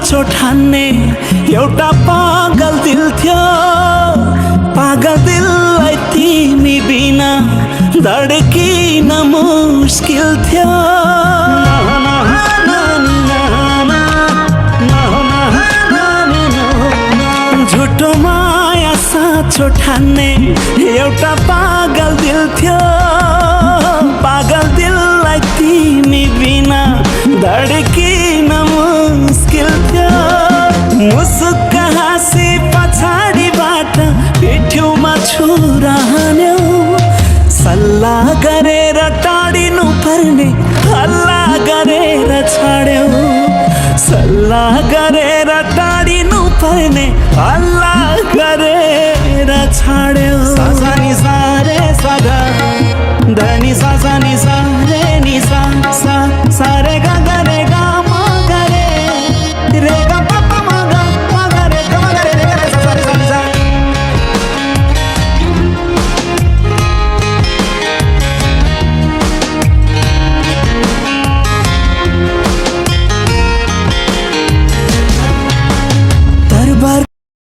साँचो ठान्ने एउटा पागल दिल थियो। पागल दिललाई तिमी बिना धड्किन मुस्किल थियो। झुटो माया साँचो ठान्ने एउटा पागल दिल थियो। पागल दिललाई तिमी बिना धड्किन मुस्किल थियो। मुसुक्क हाँसी पछाडिबाट पिठ्यौमा छुरा हान्यौ। सल्लाह गरेर टाढिनु पर्ने हल्ला गरेर छाड्यौ। सल्लाह गरेर टाढिनु पर्ने हल्ला गरेर छाड्यौ।